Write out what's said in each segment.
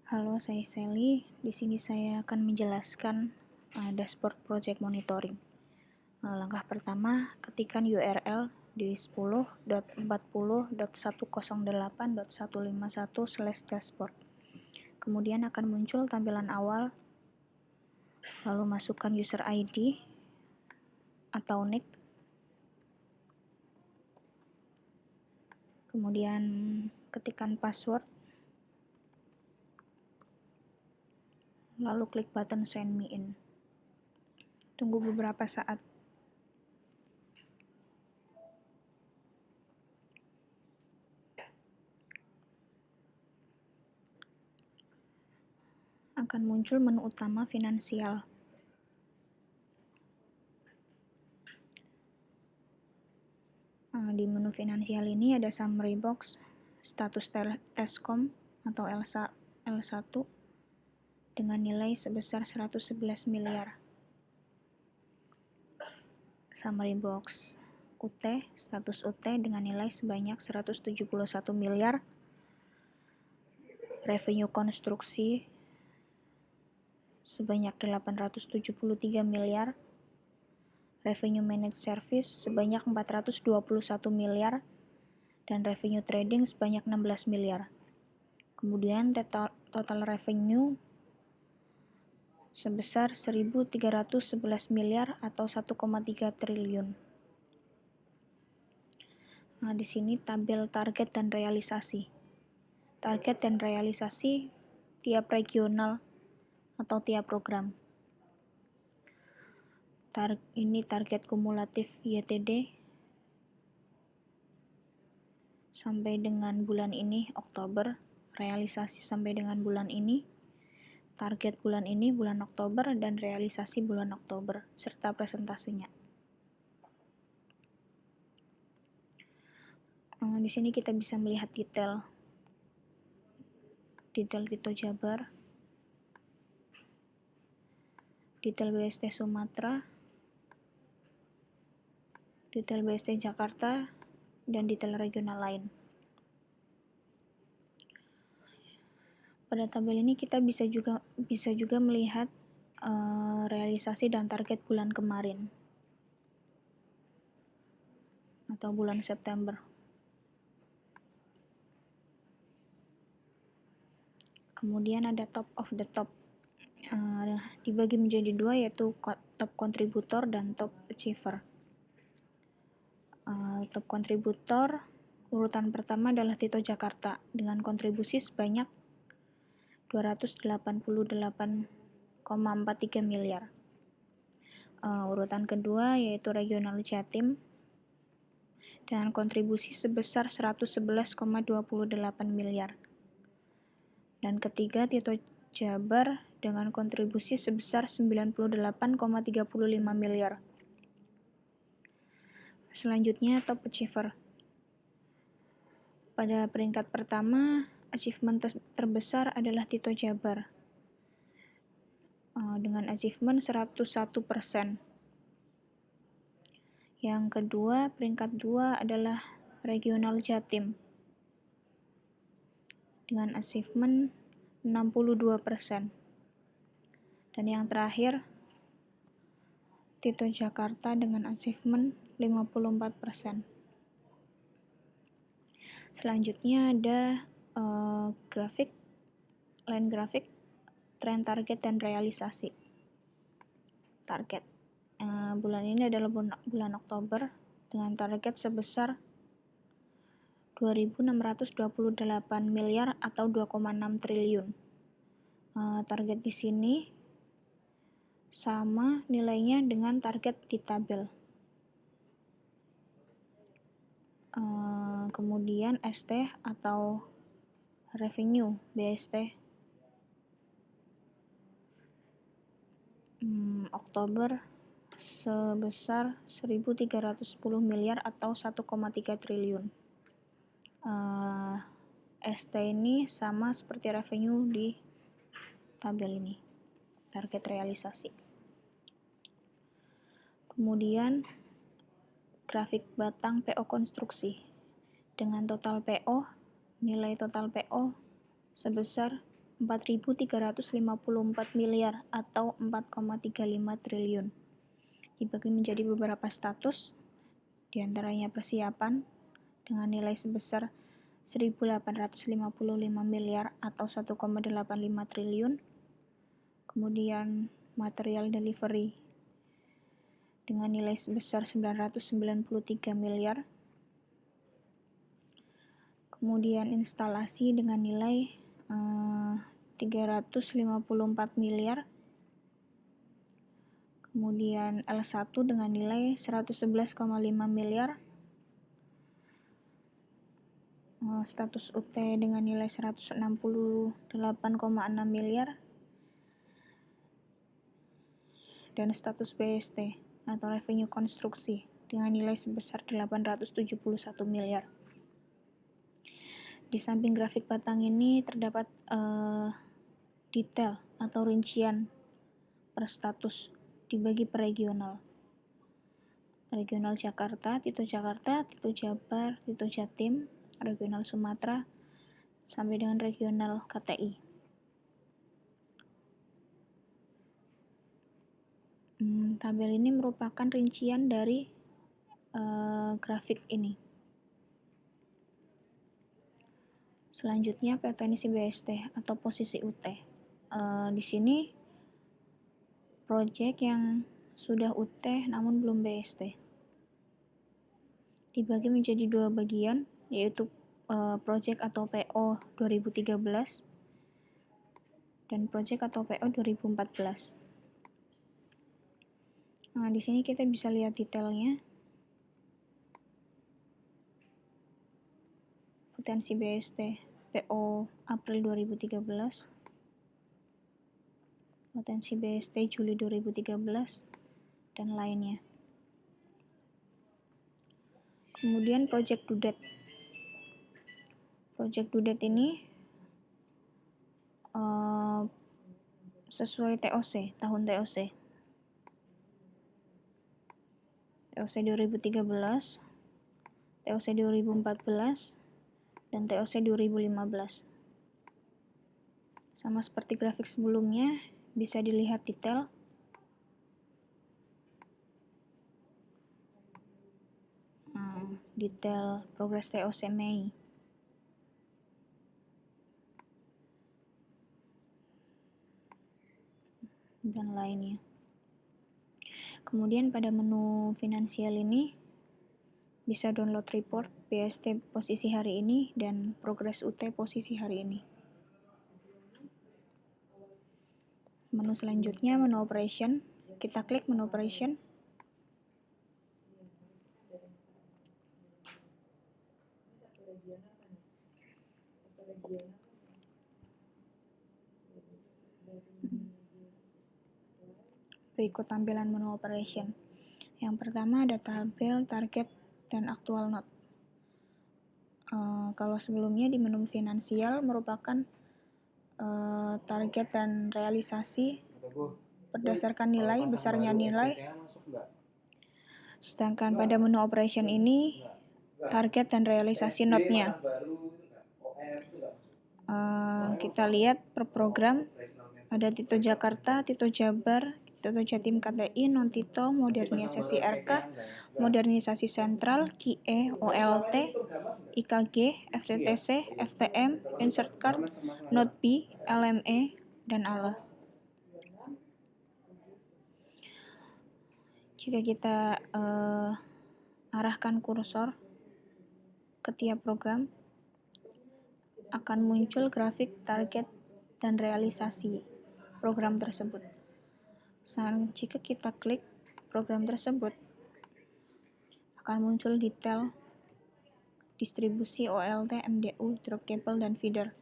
Halo, saya Sally. Di sini saya akan menjelaskan dashboard project monitoring. Langkah pertama, ketikkan URL di 10.40.108.151/dashboard. Kemudian akan muncul tampilan awal, lalu masukkan user ID atau nick. Kemudian ketikkan password. Lalu klik button sign me in. Tunggu beberapa saat. Akan muncul menu utama finansial. Di menu finansial ini ada summary box, status Teskom atau L1 dengan nilai sebesar 111 miliar. Summary box UT, status UT dengan nilai sebanyak 171 miliar. Revenue konstruksi sebanyak 873 miliar. Revenue managed service sebanyak 421 miliar. Dan revenue trading sebanyak 16 miliar. Kemudian total revenue sebesar 1.311 miliar atau 1,3 triliun. Di sini tabel target dan realisasi. Target dan realisasi tiap regional atau tiap program. Ini target kumulatif YTD sampai dengan bulan ini Oktober, realisasi sampai dengan bulan ini, target bulan ini bulan Oktober, dan realisasi bulan Oktober serta presentasinya. Di sini kita bisa melihat detail Tito Jabar, detail BST Sumatera, detail BST Jakarta, dan detail regional lain. Pada tabel ini kita bisa juga melihat realisasi dan target bulan kemarin atau bulan September. Kemudian ada top of the top, dibagi menjadi dua, yaitu top kontributor dan top achiever. Top kontributor urutan pertama adalah Tito Jakarta dengan kontribusi sebanyak 288,43 miliar. Urutan kedua yaitu regional Jatim dengan kontribusi sebesar 111,28 miliar. Dan ketiga Tito Jabar dengan kontribusi sebesar 98,35 miliar. Selanjutnya top achiever. Pada peringkat pertama, achievement terbesar adalah Tito Jabar dengan achievement 101%. Yang kedua, peringkat 2 adalah regional Jatim dengan achievement 62%. Dan yang terakhir, Tito Jakarta dengan achievement 54%. Selanjutnya ada line grafik, tren target dan realisasi. Target bulan ini adalah bulan Oktober dengan target sebesar 2.628 miliar atau 2,6 triliun. Target di sini sama nilainya dengan target di tabel. Kemudian ST atau revenue BST Oktober sebesar 1.310 miliar atau 1,3 triliun. ST ini sama seperti revenue di tabel ini, target realisasi. Kemudian grafik batang PO konstruksi dengan total PO, nilai total PO sebesar 4.354 miliar atau 4,35 triliun. Dibagi menjadi beberapa status, diantaranya persiapan dengan nilai sebesar 1.855 miliar atau 1,85 triliun. Kemudian material delivery dengan nilai sebesar 993 miliar. Kemudian instalasi dengan nilai 354 miliar. Kemudian L1 dengan nilai 111,5 miliar. Status UT dengan nilai 168,6 miliar. Dan status BST atau revenue konstruksi dengan nilai sebesar 871 miliar. Di samping grafik batang ini terdapat detail atau rincian per status dibagi per regional. Regional Jakarta, Tito Jabar, Tito Jatim, regional Sumatera, sampai dengan regional KTI. Tabel ini merupakan rincian dari grafik ini. Selanjutnya potensi BST atau posisi UT. Di sini proyek yang sudah UT namun belum BST dibagi menjadi dua bagian, yaitu proyek atau PO 2013 dan proyek atau PO 2014. Nah, di sini kita bisa lihat detailnya. Potensi BST PO April 2013, potensi BST Juli 2013, dan lainnya. Kemudian Project Dudet. Project Dudet ini sesuai TOC, tahun TOC. TOC 2013, TOC 2014, dan TOC 2015. Sama seperti grafik sebelumnya, bisa dilihat detail. Detail progres TOC Mei. Dan lainnya. Kemudian pada menu finansial ini bisa download report BST posisi hari ini dan progres UT posisi hari ini. Menu selanjutnya menu operation. Kita klik menu operation. Berikut tampilan menu operation. Yang pertama ada tabel, target, dan aktual note. Kalau sebelumnya di menu finansial merupakan target dan realisasi berdasarkan nilai, besarnya nilai. Sedangkan pada menu operation ini target dan realisasi note-nya. Kita lihat per program ada Tito Jakarta, Tito Jabar, Tito Jatim KTI, non-Tito, modernisasi RK, modernisasi sentral, KIE, OLT, IKG, FTTC, FTM, Insert Card, Note B, LME, dan ALA. Jika kita arahkan kursor ke tiap program, akan muncul grafik target dan realisasi program tersebut. Jika kita klik program tersebut, akan muncul detail distribusi OLT, MDU, drop cable, dan feeder.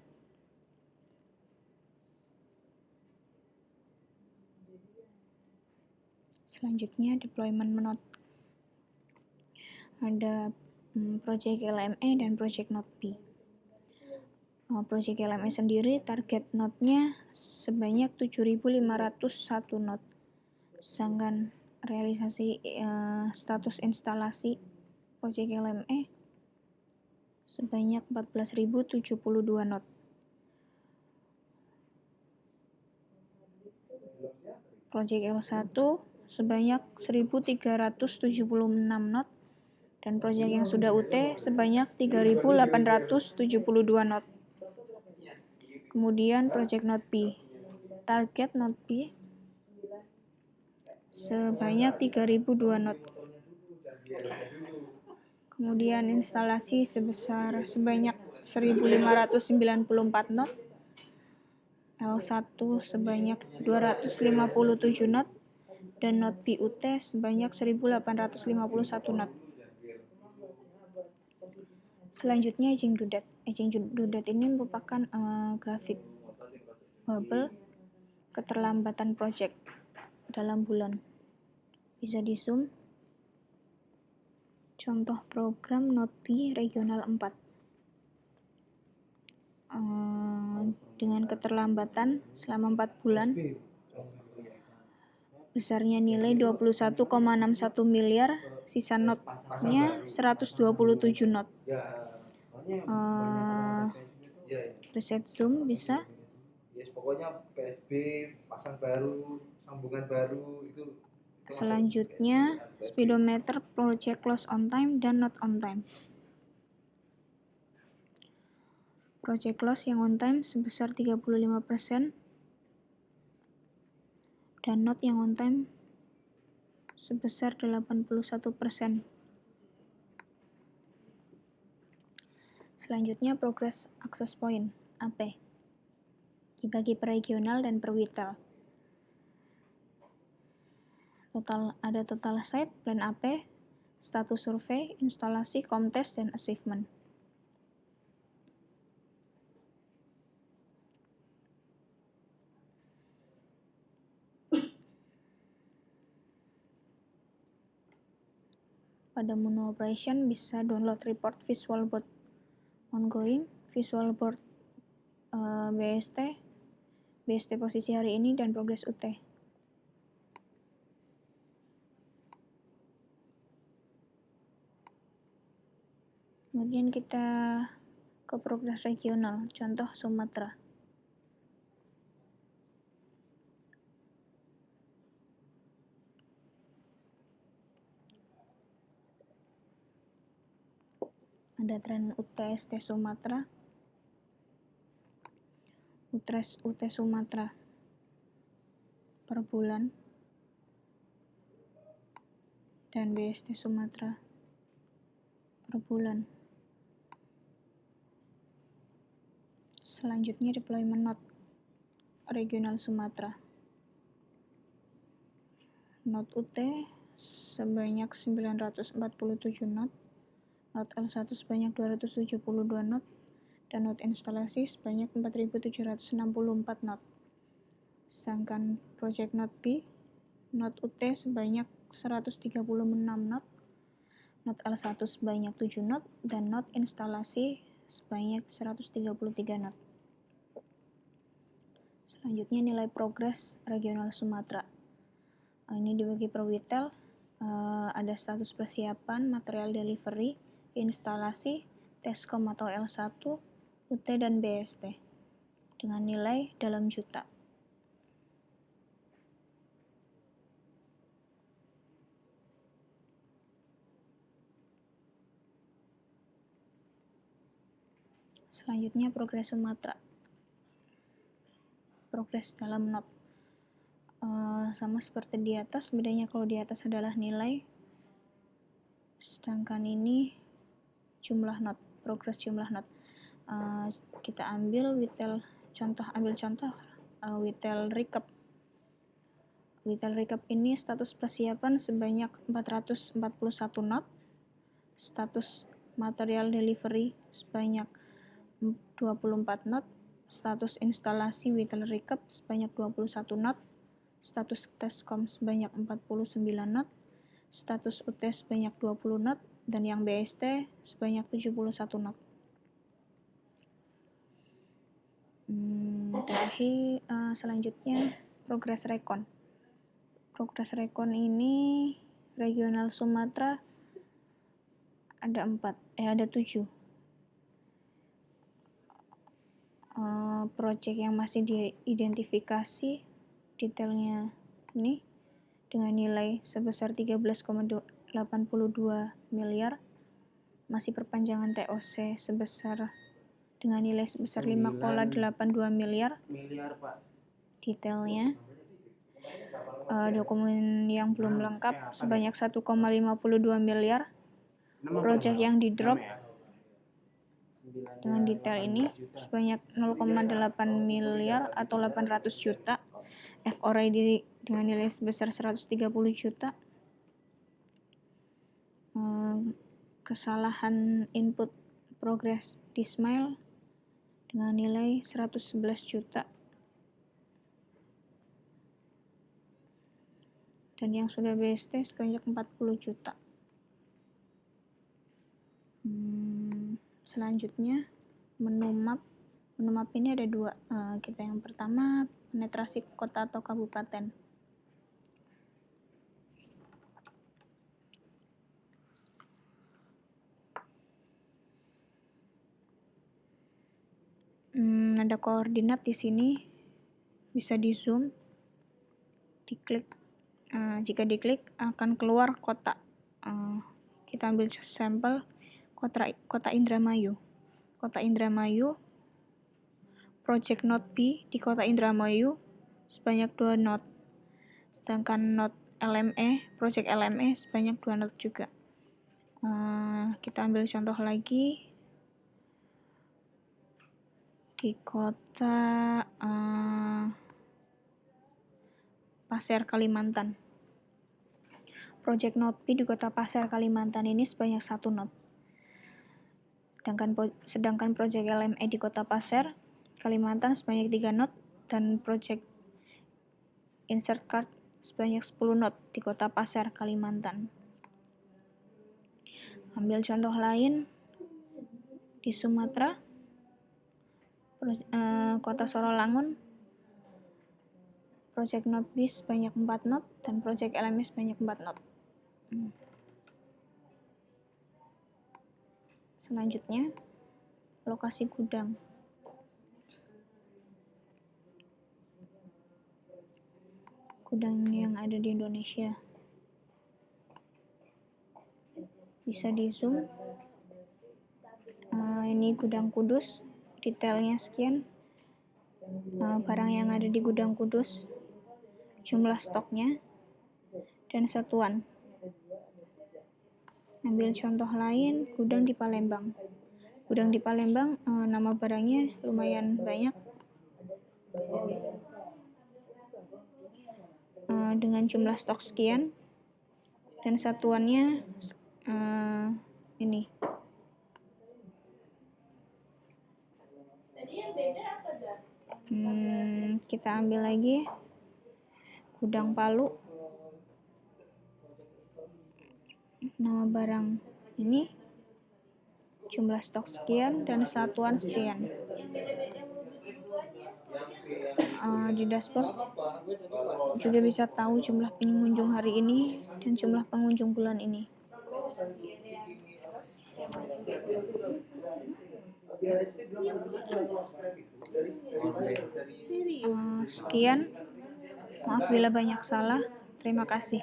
Selanjutnya deployment node. Ada project LME dan project node B. Project LME sendiri target node-nya sebanyak 7.501 node. Sedangkan realisasi status instalasi project LME sebanyak 14.072 node. Proyek L1 sebanyak 1.376 knot, dan proyek yang sudah UT sebanyak 3.872 knot. Kemudian proyek Knot B. Target Knot B sebanyak 3.002 knot. Kemudian instalasi sebanyak 1.594 knot. L1 sebanyak 257 knot dan knot BUT sebanyak 1.851 knot. Selanjutnya aging dudet. Aging dudet ini merupakan grafik bubble keterlambatan proyek dalam bulan. Bisa di zoom. Contoh program Knot B regional 4. Dengan keterlambatan selama 4 bulan, besarnya nilai 21,61 miliar, sisa knotnya 127 knot. Reset zoom bisa. Pokoknya PSB, pasang baru, sambungan baru itu. Selanjutnya speedometer, project close on time dan not on time. Project close yang on time sebesar 35% dan not yang on time sebesar 81%. Selanjutnya progress access point AP dibagi per regional dan per witel. Ada total site, plan AP, status survei, instalasi, komtes, dan achievement. Pada menu operation bisa download report visual board ongoing, visual board BST posisi hari ini, dan progres UT. Kemudian kita ke progres regional, contoh Sumatera. Ada tren UTST Sumatera, UT Sumatera per bulan, dan BST Sumatera per bulan. Selanjutnya deployment knot regional Sumatera. Knot UT sebanyak 947 knot, knot L1 sebanyak 272 knot, dan knot instalasi sebanyak 4.764 knot. Sedangkan project knot B, knot UT sebanyak 136 knot, knot L1 sebanyak 7 knot, dan knot instalasi sebanyak 133 knot. Selanjutnya nilai progres regional Sumatera. Ini dibagi per witel, ada status persiapan, material delivery, instalasi, teskom atau L1, UT, dan BST dengan nilai dalam juta. Selanjutnya progres Sumatera. Progres dalam knot. Sama seperti di atas, bedanya kalau di atas adalah nilai, sedangkan ini jumlah knot, progres jumlah knot. Kita ambil contoh witel recap. Witel recap ini status persiapan sebanyak 441 knot, status material delivery sebanyak 24 knot, status instalasi witel recap sebanyak 21 knot, status teskom sebanyak 49 knot, status UT sebanyak 20 knot, dan yang BST sebanyak 71 knot. Terakhir, selanjutnya progres recon. Progres recon ini regional Sumatera ada 7. Project yang masih diidentifikasi detailnya ini dengan nilai sebesar 13,82 miliar. Masih perpanjangan TOC dengan nilai sebesar 5,82 miliar. Detailnya dokumen yang belum lengkap sebanyak 1,52 miliar. Project yang di drop dengan detail ini sebanyak 0,8 miliar atau 800 juta. FORD dengan nilai sebesar 130 juta. Kesalahan input progress Dismail dengan nilai 111 juta. Dan yang sudah BST sebanyak 40 juta. Selanjutnya menu map. Menu map ini ada dua. Kita yang pertama penetrasi kota atau kabupaten. Ada koordinat di sini, bisa di zoom, diklik. Jika diklik akan keluar kota. Kita ambil sampel kota Indramayu. Kota Indramayu, project node B di kota Indramayu sebanyak 2 node. Sedangkan node LME, project LME sebanyak 2 node juga. Kita ambil contoh lagi di kota Pasir Kalimantan. Project node B di kota Pasir Kalimantan ini sebanyak 1 node. Sedangkan project LME di kota Pasir Kalimantan sebanyak 3 node dan project insert card sebanyak 10 node di kota Pasir Kalimantan. Ambil contoh lain di Sumatera, kota Sorolangun, project node B sebanyak 4 node dan project LME sebanyak 4 node. Selanjutnya, lokasi gudang. Gudang yang ada di Indonesia. Bisa di zoom. Ini gudang Kudus, detailnya sekian. Barang yang ada di gudang Kudus, jumlah stoknya, dan satuan. Ambil contoh lain, gudang di Palembang. Gudang di Palembang, nama barangnya lumayan banyak. Dengan jumlah stok sekian, dan satuannya ini. Kita ambil lagi gudang Palu. Nama barang ini, jumlah stok sekian dan satuan sekian. Di dashboard juga bisa tahu jumlah pengunjung hari ini dan jumlah pengunjung bulan ini. Sekian, maaf bila banyak salah. Terima kasih.